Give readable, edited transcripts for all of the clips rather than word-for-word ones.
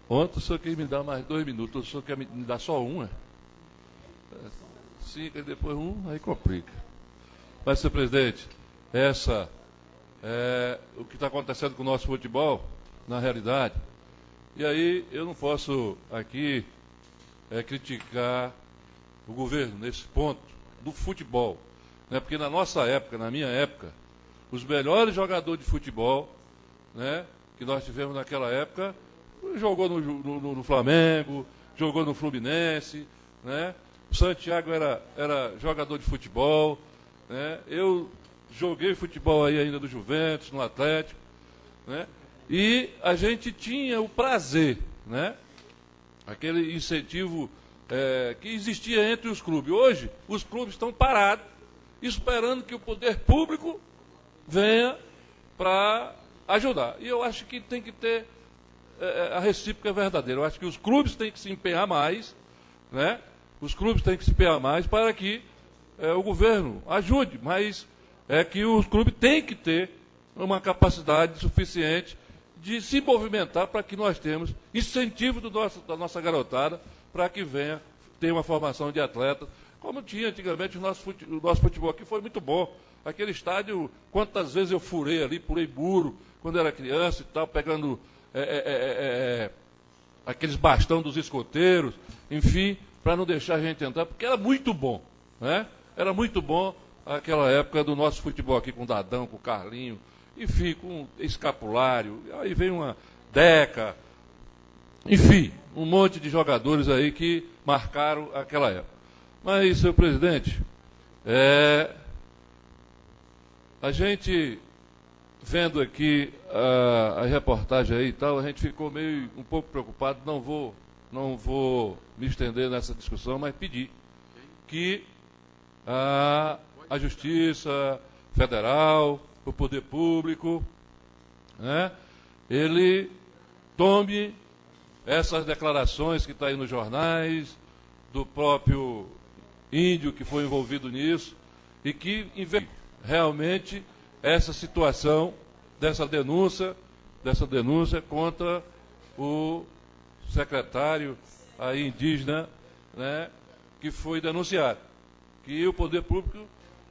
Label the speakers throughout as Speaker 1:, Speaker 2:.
Speaker 1: Ontem o senhor quis me dar mais 2 minutos, o senhor quer me dar só um, é? 5 e depois um, aí complica. Mas, senhor presidente, essa é o que está acontecendo com o nosso futebol, na realidade. E aí eu não posso aqui criticar o governo nesse ponto do futebol, né? Porque na nossa época, na minha época, os melhores jogadores de futebol, né, que nós tivemos naquela época, jogou no Flamengo, jogou no Fluminense, né? O Santiago era jogador de futebol, né? Eu joguei futebol aí ainda do Juventus, no Atlético, né? E a gente tinha o prazer, né? Aquele incentivo que existia entre os clubes. Hoje, os clubes estão parados, esperando que o poder público venha para ajudar. E eu acho que tem que ter a recíproca verdadeira. Eu acho que os clubes têm que se empenhar mais, né? Os clubes têm que se empenhar mais para que o governo ajude, mas que os clubes têm que ter uma capacidade suficiente de se movimentar para que nós temos incentivo da nossa garotada para que venha ter uma formação de atletas, como tinha antigamente o nosso futebol, que foi muito bom. Aquele estádio, quantas vezes eu furei ali, pulei muro, quando era criança e tal, pegando aqueles bastão dos escoteiros, enfim, para não deixar a gente entrar, porque era muito bom, né? Era muito bom aquela época do nosso futebol aqui, com o Dadão, com o Carlinho, enfim, com escapulário, aí vem uma Deca, enfim, um monte de jogadores aí que marcaram aquela época. Mas, senhor presidente, a gente vendo aqui a reportagem aí e tal, a gente ficou um pouco preocupado, não vou me estender nessa discussão, mas pedir que a Justiça Federal, o Poder Público, né, ele tome essas declarações que estão aí nos jornais, do próprio índio que foi envolvido nisso, e que investigue realmente essa situação dessa denúncia contra o secretário aí indígena, né, que foi denunciado. Que o poder público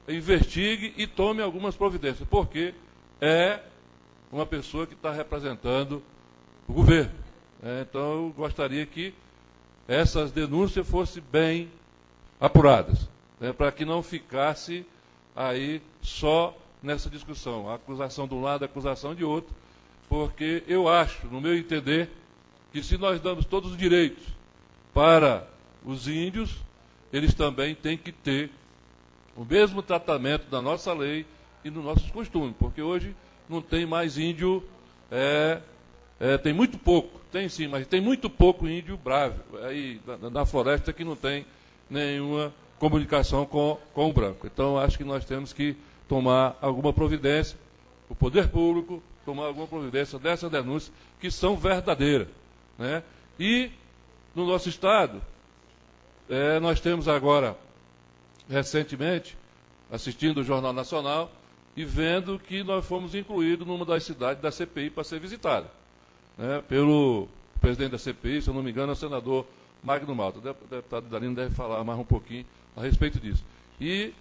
Speaker 1: investigue e tome algumas providências, porque é uma pessoa que está representando o governo. Então, eu gostaria que essas denúncias fossem bem apuradas, né, para que não ficasse aí só nessa discussão, a acusação de um lado, a acusação de outro, porque eu acho, no meu entender, que se nós damos todos os direitos para os índios, eles também têm que ter o mesmo tratamento da nossa lei e dos nossos costumes, porque hoje não tem mais índio, tem muito pouco, tem sim, mas tem muito pouco índio bravo, aí na floresta que não tem nenhuma comunicação com o branco. Então, acho que nós temos que tomar alguma providência, o poder público tomar alguma providência dessas denúncias que são verdadeiras, né? E no nosso estado, nós temos agora, recentemente, assistindo o Jornal Nacional e vendo que nós fomos incluídos numa das cidades da CPI para ser visitada, né, pelo presidente da CPI, se eu não me engano, é o senador Magno Malta. O deputado Dalino deve falar mais um pouquinho a respeito disso. E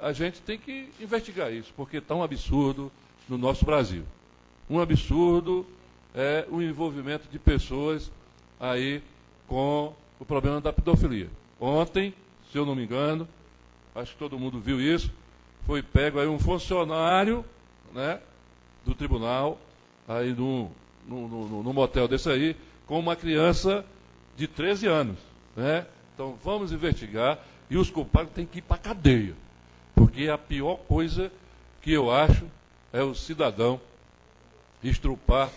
Speaker 1: a gente tem que investigar isso, porque está um absurdo no nosso Brasil. Um absurdo o envolvimento de pessoas aí com o problema da pedofilia. Ontem, se eu não me engano, acho que todo mundo viu isso, foi pego aí um funcionário, né, do tribunal, aí num motel desse aí, com uma criança de 13 anos. Né? Então vamos investigar e os culpados têm que ir para a cadeia. Porque a pior coisa que eu acho é o cidadão estrupar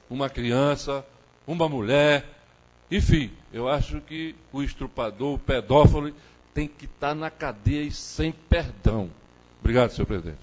Speaker 1: uma criança, uma mulher, enfim, eu acho que o estrupador, o pedófilo, tem que estar na cadeia e sem perdão. Obrigado, senhor presidente.